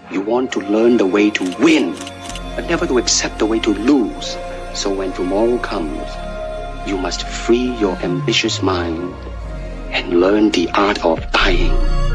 You want to learn the way to win, but never to accept the way to lose. So when tomorrow comes, you must free your ambitious mind and learn the art of dying.